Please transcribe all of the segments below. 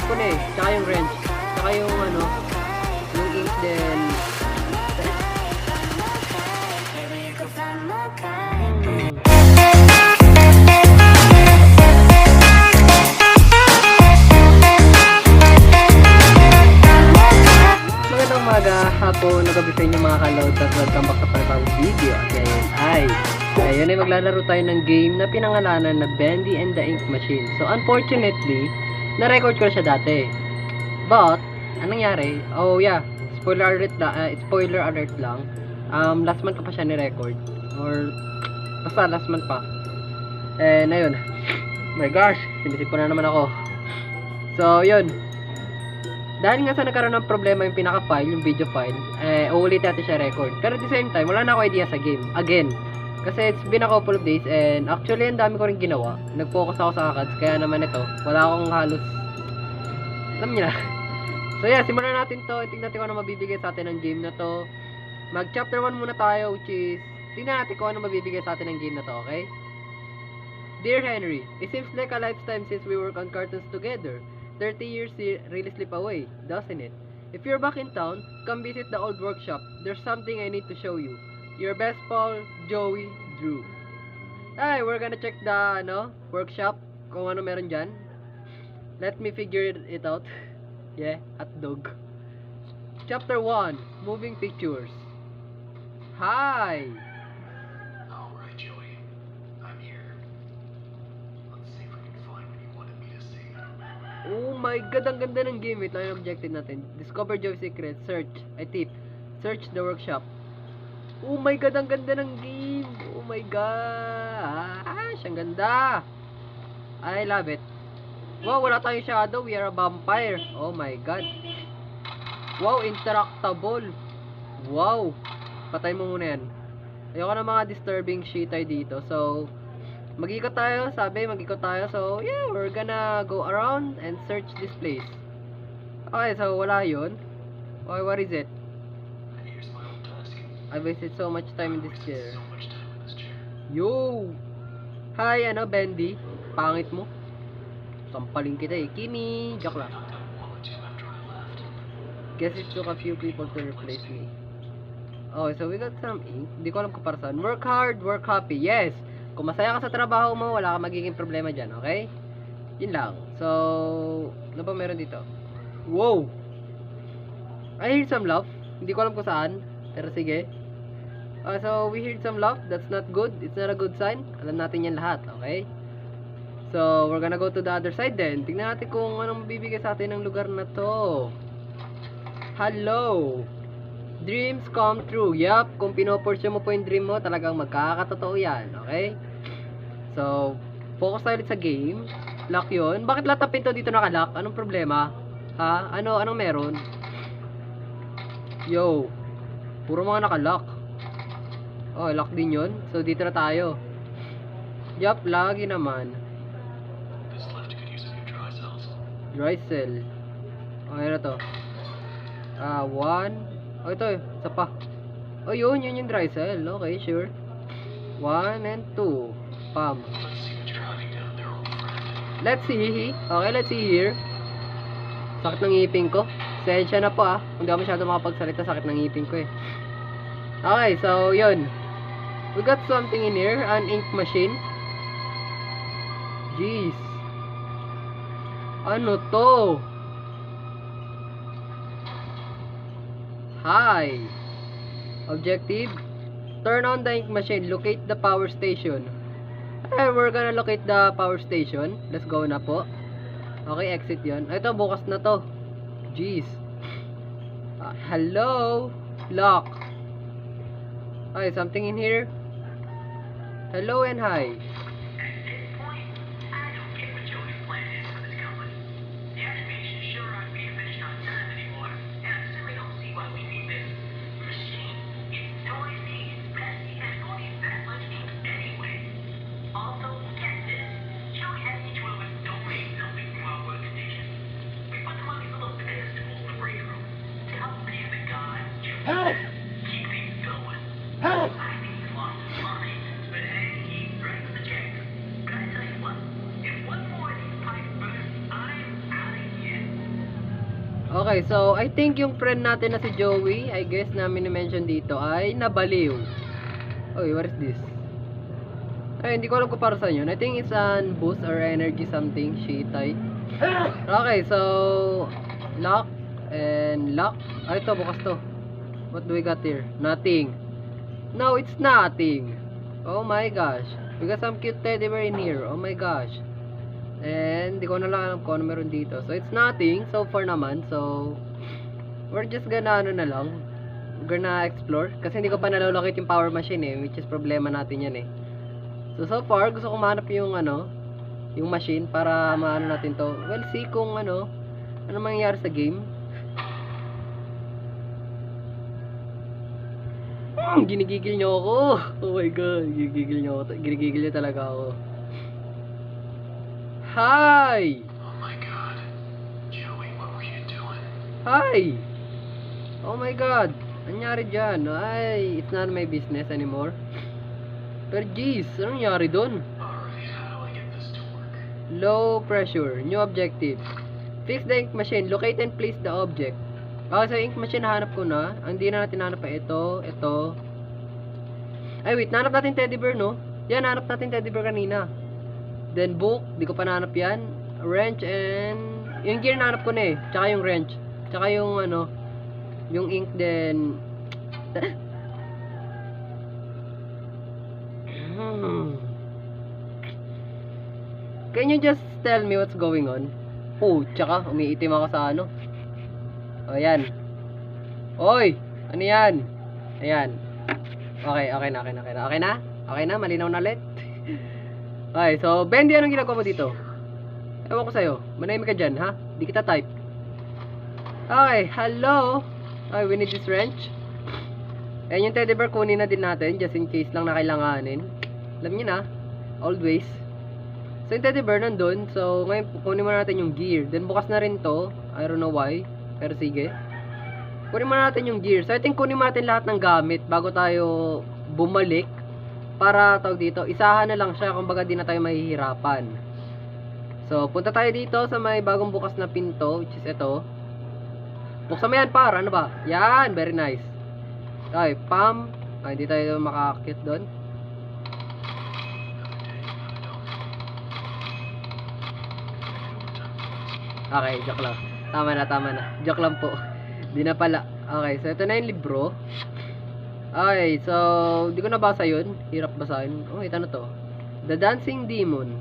ko na eh. Tsaka yung wrench. Tsaka yung ano, yung ink din. Magandang umaga, hapon, nagabi sa inyo mga kalod at welcome back sa panibagong video. Ayun ay maglalaro tayo ng game na pinangalanan na Bendy and the Ink Machine. So unfortunately, na-record ko siya dati. But, anong nangyari? Oh yeah, spoiler alert lang. Last month ko pa siya ni-record. Or, basta last month pa. And ayun, my gosh, sinisip ko na naman ako. So yun, dahil nga sa nagkaroon ng problema yung pinaka-file, yung video file, uulit natin siya record. Pero at the same time, wala na ako idea sa game. Again, kasi it's been a couple of days and actually ang dami ko rin ginawa. Nag-focus ako sa ACADS, kaya naman ito, wala akong halos, alam niyo na. So yeah, simulan natin to. Tingnan natin kung ano mabibigay sa atin ng game na to. Mag chapter 1 muna tayo, which is, tingnan natin kung ano mabibigay sa atin ng game na to, okay? Dear Henry, it seems like a lifetime since we worked on cartoons together. 30 years really slip away, doesn't it? If you're back in town, come visit the old workshop. There's something I need to show you. Your best pal, Joey Drew. Hey, we're gonna check the workshop. Kung ano meron dyan. Let me figure it out. Yeah, hot dog. Chapter 1, Moving Pictures. Hi! Alright, Joey. I'm here. Let's see if we can find what you wanted me to see. Oh my god, ang ganda ng game. Ito yung objective natin. Discover Joe's secret. Search. I tip. Search the workshop. Oh my god, ang ganda ng game. Oh my gosh, ang ganda. I love it. Wow, wala tayong shadow. We are a vampire. Oh my god. Wow, interactable. Wow. Patay mo muna yan. Ayoko na mga disturbing shit tayo dito. So, mag-ikot tayo. Sabi, mag-ikot tayo. So, yeah, we're gonna go around and search this place. Okay, so wala yun. Okay, what is it? Here's my old desk. I wasted so much time in this chair. So much time in this chair. Yo! Hi, Bendy. Pangit mo. Sampaling kita eh. Kimi! Joke lang. Knocked out one or two after I left. Guess it took a few people to replace me. Okay, so we got some ink. Hindi ko alam kung para saan. Work hard, work happy. Yes! Kung masaya ka sa trabaho mo, wala ka magiging problema dyan, okay? Yun lang. So, ano ba meron dito? Wow! I heard some laugh. Hindi ko alam kung saan. Pero sige. So, we heard some laugh. That's not good. It's not a good sign. Alam natin yan lahat, okay? So, we're gonna go to the other side then. Tingnan natin kung anong mabibigay sa atin ng lugar na to. Hello! Dreams come true. Yup, kung pinoporsyo mo po yung dream mo, talagang magkakatotoo yan, okay? So, focus tayo ulit sa game. Lock yun. Bakit lahat ng pinto dito nakalock? Anong problema? Ha? Anong meron? Yo, puro mga nakalock. Oh, lock din yun. So, dito na tayo. Yup, lagi naman. This lift could use a few dry cells. Dry cell. Okay na to. One. Oh, ito. Isa pa. Oh, yun yung dry cell. Okay, sure. 1 and 2. Pam. Let's see what you're hunting down there, old friend. Let's see. Okay, let's see here. Sakit ng ngipin ko. Sensya na po Hindi ako masyado makapagsalita. Sakit ng ngipin ko eh. Okay, so yun. We got something in here. An ink machine. Jeez. Ano to? Hi. Objective. Turn on the ink machine. Locate the power station. We're gonna locate the power station. Let's go na po. Okay, exit yun. Ito, bukas na to. Jeez. Hello? Lock. Okay, something in here. Hello and hi. At this point, I don't get what Joey's plan is for this company. The animation sure aren't being finished on time anymore, and I certainly don't see why we need this machine. It's noisy, it's messy, and it only needs that much ink anyway. Also, get this. Joey had each one of us donate something from our workstation. We put them on these little pedestals in the break room to help please the gods, Joey. Keep things going. I think he's lost his mind, but hey, he threatens the Okay, so I think yung friend natin na si Joey, I guess na mini-mention dito ay nabaliw. Oy, what is this? Ay, hindi ko alam kung para saan yun. I think it's an boost or energy something. Shiitay. Okay, so lock and lock. Ano ito? Bukas to. What do we got here? Nothing. No, it's nothing. Oh my gosh. We got some cute teddy bear in here. Oh my gosh. And di ko na lang alam kung ano meron dito. So it's nothing so far naman. So we're just gonna ano na lang. We're gonna explore. Kasi hindi ko pa nalalokit yung power machine eh. Which is problema natin yan eh. So far gusto kong mahanap yung ano, yung machine para maano natin to. We'll see kung ano mangyayari sa game. Ginigigil nyo ako. Oh my god, ginigigil nyo ako. Ginigigil nyo talaga ako. Hi! Oh my god. Joey, what were you doing? Hi! Oh my god, nangyari dyan? Ay, it's not my business anymore. Pero jeez, anong nangyari dun? Alright, how do I get this to work? Low pressure, new objective. Fix the ink machine, locate and place the object. So ink machine nahanap ko na. Ang di na natin nahanap pa ito. Ay wait, nahanap natin teddy bear no? Yan, nahanap natin teddy bear kanina. Then book, di ko pa nahanap yan. Wrench and yung gear nahanap ko na eh. Tsaka yung wrench. Tsaka yung ano, yung ink then Can you just tell me what's going on? Oh, tsaka umiitim ako sa ano. O yan. Oy, ano yan? Ayan. Okay na, malinaw na ulit. Okay, so Bendy, anong ginagawa mo dito? Ewan ko sa'yo, manahimik ka dyan, ha? Di kita type. Okay, hello. Okay, we need this wrench. Ayan yung teddy bear, kunin na din natin just in case lang na kailanganin. Alam niyo na, always. So yung teddy bear nandun, so ngayon kunin muna natin yung gear. Then bukas na rin to, I don't know why, pero sige. Kunin muna natin yung gear. So I think kunin muna natin lahat ng gamit bago tayo bumalik. Para tawag dito, isahan na lang siya, kumbaga di na tayo mahihirapan. So punta tayo dito sa may bagong bukas na pinto, which is ito. Buksan mo yan par, ano ba? Yan, very nice. Okay, pam. Ay, hindi tayo makakakit doon. Okay, joke lang. Tama na. Joke lang po. Di na pala. Okay, so ito na yung libro. Okay, so di ko nabasa yun. Hirap basahin. Oh, ito na to. The Dancing Demon.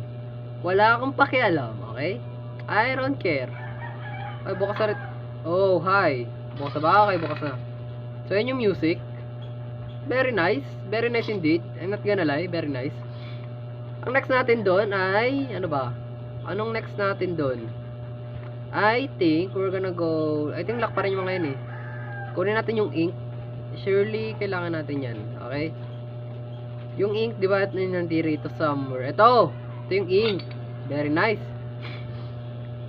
Wala akong pakialam, okay? I don't care. Ay, bukas na rin. Oh, hi. Bukas na ba? Okay, bukas na. So, yan yung music. Very nice. Very nice indeed. I'm not gonna lie. Very nice. Ang next natin doon ay, ano ba? Anong next natin doon? I think we're gonna go, I think lock pa rin yung mga yun eh. Kunin natin yung ink. Surely, kailangan natin yan. Okay? Yung ink, di ba, nandito somewhere. Ito yung ink. Very nice.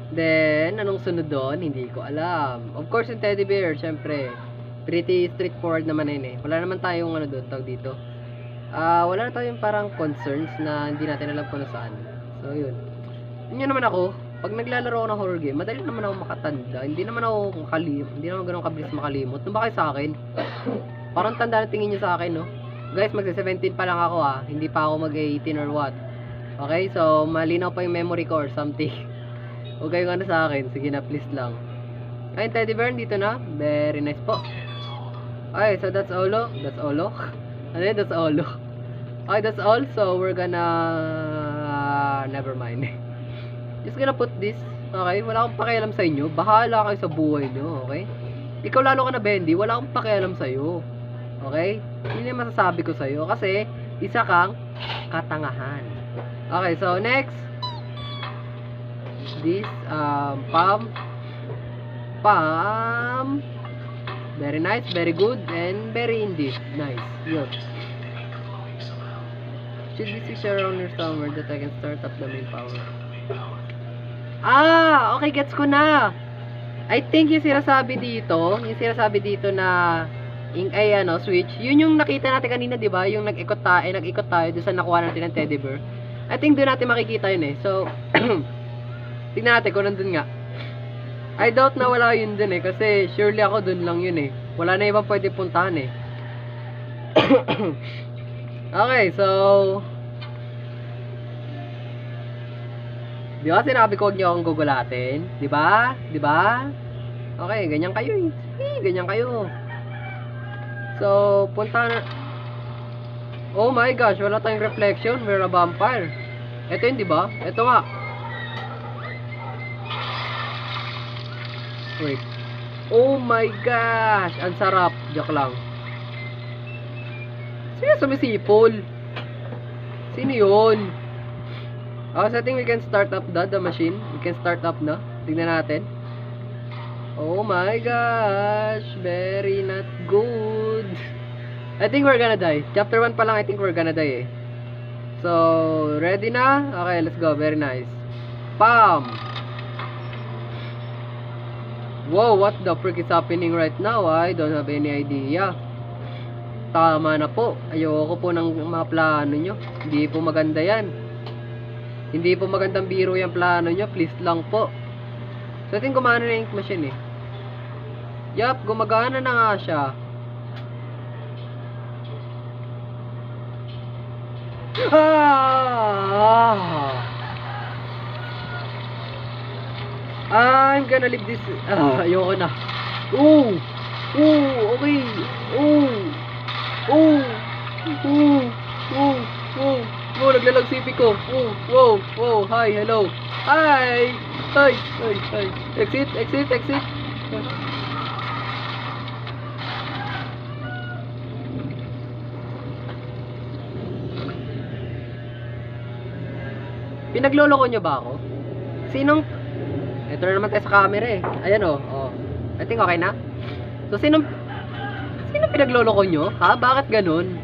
Then, anong sunod doon? Hindi ko alam. Of course, yung teddy bear, syempre. Pretty straightforward naman yun eh. Wala naman tayong ano doon, tawag dito. Wala na tayong parang concerns na hindi natin alam kung saan. So, yun. Yun naman ako. Pag naglalaro ako ng horror game, madali naman ako makatanda. Hindi naman ako makalimot. Hindi naman ganun kabilis makalimot. Ano ba kayo sa akin? Parang tanda na tingin nyo sa akin, no? Guys, magsa-17 pa lang ako, ha? Hindi pa ako mag-18 or what. Okay? So, malinaw pa yung memory ko or something. Huwag kayong ano sa akin. Sige na, please lang. Ayun, teddy bear, dito na. Very nice po. Okay, so that's all. That's all. Ano yun? That's all. Okay, that's all. So, we're gonna... never mind. Just gonna put this. Okay? Wala akong pakialam sa inyo. Bahala kayo sa buhay nyo. Okay? Ikaw lalo ka na, Bendy. Wala akong pakialam sa'yo. Okay? Yun yung masasabi ko sa'yo. Kasi, isa kang katangahan. Okay, so next. This, pam. Very nice, very good, and very indeed. Nice. Yun. Should be 6 around here somewhere that I can start up the main power. Okay, gets ko na. I think yung sinasabi dito na switch, yun yung nakita natin kanina, 'di ba? Yung nag-ikot tayo doon sa nakuha natin ng teddy bear. I think doon natin makikita yun eh. So, tingnan natin kung nandun nga. I doubt na wala yun dun eh. Kasi surely ako dun lang yun eh. Wala na ibang pwede puntahan eh. Okay, so... Di ba sinabi ko huwag niyo akong gugulatin? Di ba? Di ba? Okay, ganyan kayo eh. Ganyan kayo. So, punta na... Oh my gosh, wala tayong reflection. We're a vampire. Ito yun, di ba? Ito nga. Wait. Oh my gosh! Ang sarap. Joke lang. Sino sumisipol? Sino yun? So I think we can start up the machine. We can start up na. Tignan natin. Oh my gosh! Very not good. I think we're gonna die. Chapter 1 pa lang, I think we're gonna die eh. So, ready na? Okay, let's go. Very nice. Bam! Whoa, what the frick is happening right now? I don't have any idea. Tama na po. Ayoko po ng mga plano nyo. Hindi po maganda yan. Hindi po magandang biro yung plano nyo. Please lang po. So, I think gumana na yung ink machine eh. Yup, gumagana na nga siya. I'm gonna leave this. Ayoko na. Ooh, okay. Naglalag sipi ko. Hi, hello. Hi. Exit. Pinagloloko nyo ba ako? Sinong... Ito na naman tayo sa camera eh. Ayan oh. I think okay na. So, sinong pinagloloko nyo? Ha? Bakit ganun?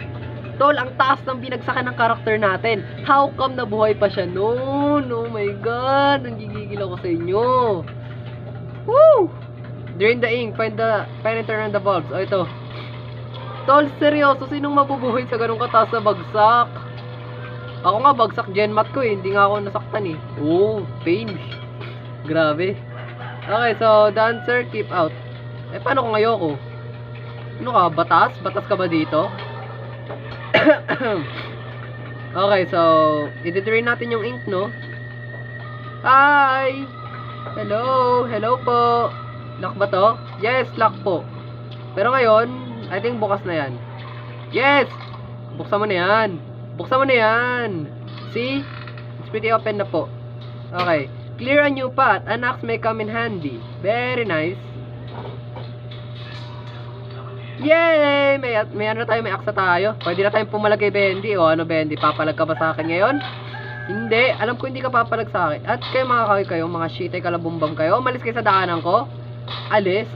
Tol, ang taas ng binagsakan ng karakter natin. How come nabuhay pa siya noon? Oh my God. Nanggigigil ako sa inyo. Woo! Drain the ink. Find and turn on the bulbs. Oh, ito. Tol, seryoso. Sinong mabubuhay sa ganung kataas na bagsak? Ako nga, bagsak genmat ko eh. Hindi nga ako nasaktan eh. Oh, pain. Grabe. Okay, so, the answer, keep out. Eh, paano kung ayoko? Ano ka, batas? Batas ka ba dito? Okay, so, i-drain natin yung ink, no? Hi! Hello po. Lock ba to? Yes, lock po. Pero ngayon, I think bukas na yan. Yes! Buksan mo na yan. See? It's pretty open na po. Okay. Clear a new path. An axe may come in handy. Very nice. Yay! May ano tayo, may axe na tayo. Pwede na tayong pumalag kay Bendy. O ano, Bendy? Papalag ka ba sa akin ngayon? Hindi. Alam ko hindi ka papalag sa akin. At kayo mga kayo, mga shit ay kalabumbang kayo. Umalis kayo sa daanan ko. Alis.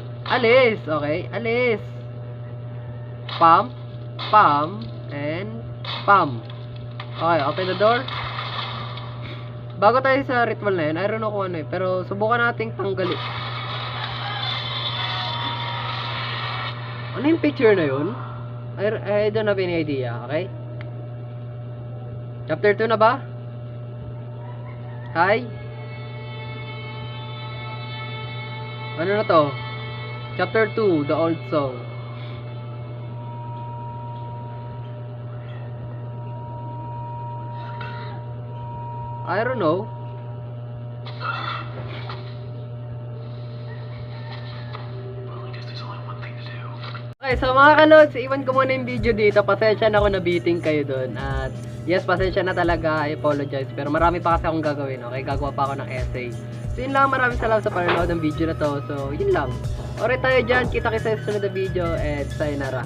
Okay. Alis. Pam. And pam. Okay, open the door. Bago tayo sa ritual na yun, I don't know kung ano eh, pero subukan nating tanggalin. Ano yung picture na yun? I don't have any idea, okay? Chapter 2 na ba? Hi? Ano na to? Chapter 2, The Old Song. I don't know. Well, I guess there's only one thing to do. Okay, so mga kalods, iwan ko muna yung video dito. Pasensya na ako na beating kayo doon. At yes, pasensya na talaga. I apologize. Pero marami pa kasi akong gagawin. Okay, gagawa pa ako ng essay. So yun lang, maraming salamat sa panonood ng video na to. So yun lang. Alright tayo dyan. Kita kita sa susunod na video. And sayonara.